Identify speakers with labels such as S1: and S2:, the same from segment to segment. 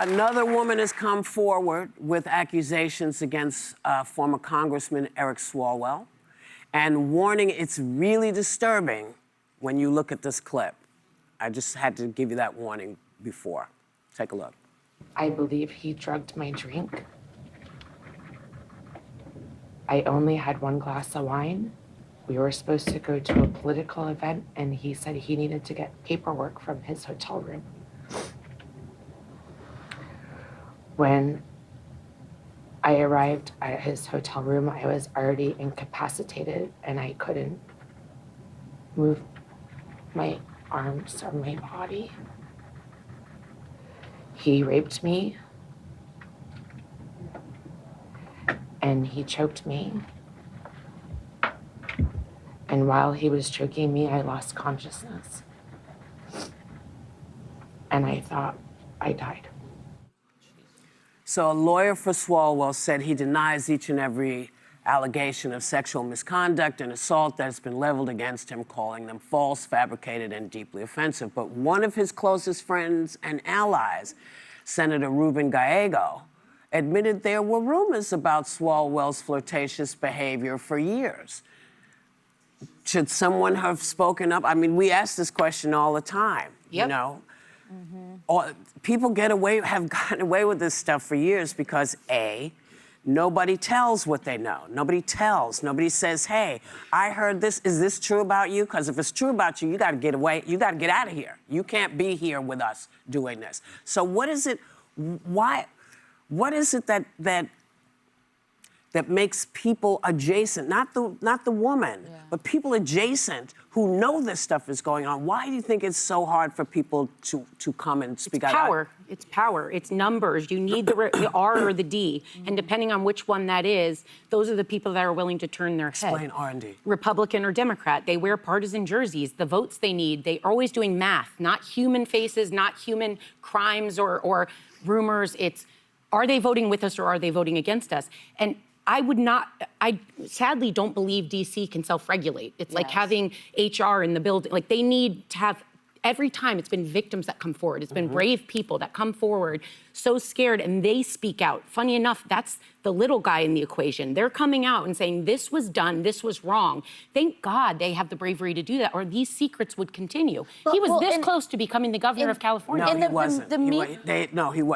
S1: Another woman has come forward with accusations against former Congressman Eric Swalwell and warning it's really disturbing when you look at this clip. I just had to give you that warning before. Take a look.
S2: I believe he drugged my drink. I only had one glass of wine. We were supposed to go to a political event, and he said he needed to get paperwork from his hotel room. When I arrived at his hotel room, I was already incapacitated, and I couldn't move my arms or my body. He raped me, and he choked me. And while he was choking me, I lost consciousness. And I thought I died.
S1: So a lawyer for Swalwell said he denies each and every allegation of sexual misconduct and assault that has been leveled against him, calling them false, fabricated, and deeply offensive. But one of his closest friends and allies, Senator Ruben Gallego, admitted there were rumors about Swalwell's flirtatious behavior for years. Should someone have spoken up? I mean, we ask this question all the time, you know? Or people have gotten away with this stuff for years because A, nobody tells what they know. Nobody tells. Nobody says, hey, I heard this. Is this true about you? Because if it's true about you, you got to get away. You got to get out of here. You can't be here with us doing this. So what is it? What is it that makes people adjacent, not the woman, but people adjacent who know this stuff is going on? Why do you think it's so hard for people to come and speak out?
S3: Power. It's power. It's numbers. You need the R or the D, and depending on which one that is, those are the people that are willing to turn their head.
S1: Explain R&D. Republican
S3: or Democrat. They wear partisan jerseys. The votes they need. They're always doing math, not human faces, not human crimes or rumors. It's, are they voting with us or are they voting against us? And I sadly don't believe DC can self-regulate. It's like having HR in the building. Like, they need to have, every time it's been victims that come forward. It's been brave people that come forward, so scared, and they speak out. Funny enough, that's the little guy in the equation. They're coming out and saying, this was done, this was wrong. Thank God they have the bravery to do that, or these secrets would continue. He was this close to becoming the governor of California.
S1: No, he wasn't.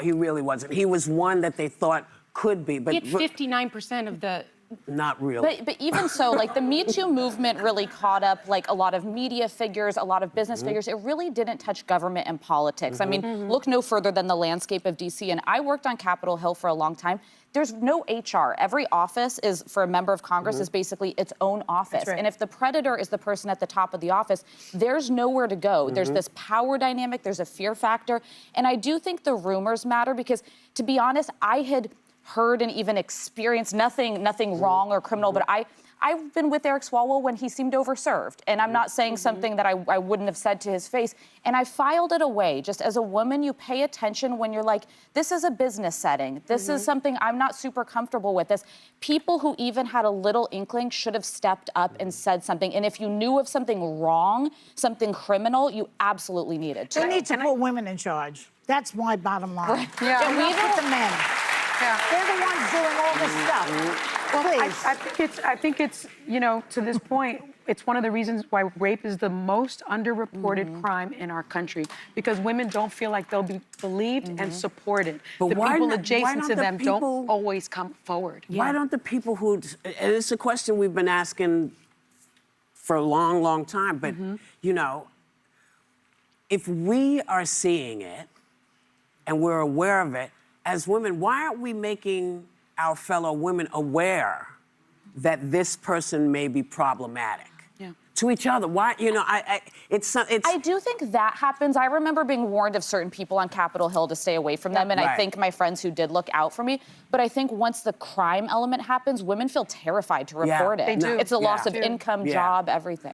S1: He really wasn't. He was one that they thought could be, but
S3: he had 59% of the.
S1: Not really.
S4: But even so, like, the Me Too movement really caught up, like, a lot of media figures, a lot of business figures. It really didn't touch government and politics. I mean, look no further than the landscape of DC. And I worked on Capitol Hill for a long time. There's no HR. Every office is, for a member of Congress, is basically its own office. And if the predator is the person at the top of the office, there's nowhere to go. There's this power dynamic, there's a fear factor. And I do think the rumors matter because, to be honest, I had heard and even experienced nothing wrong or criminal, but I've been with Eric Swalwell when he seemed overserved. And I'm not saying something that I wouldn't have said to his face. And I filed it away. Just as a woman, you pay attention when you're like, this is a business setting. This is something I'm not super comfortable with. This people who even had a little inkling should have stepped up and said something. And if you knew of something wrong, something criminal, you absolutely needed to.
S5: They need to put women in charge. That's my bottom line.
S4: Right. Yeah.
S5: And we put the men. They're the ones doing all this stuff.
S6: Well, I think it's, you know, to this point, it's one of the reasons why rape is the most underreported crime in our country, because women don't feel like they'll be believed and supported.
S1: But
S6: the
S1: why
S6: people
S1: not,
S6: adjacent to them don't always come forward.
S1: Why don't the people who, and it's a question we've been asking for a long, long time, but, you know, if we are seeing it and we're aware of it, as women, why aren't we making our fellow women aware that this person may be problematic to each other? Why, you know, I
S4: do think that happens. I remember being warned of certain people on Capitol Hill to stay away from them, and I think my friends who did look out for me. But I think once the crime element happens, women feel terrified to report it.
S6: They do.
S4: It's a loss of income, job, everything.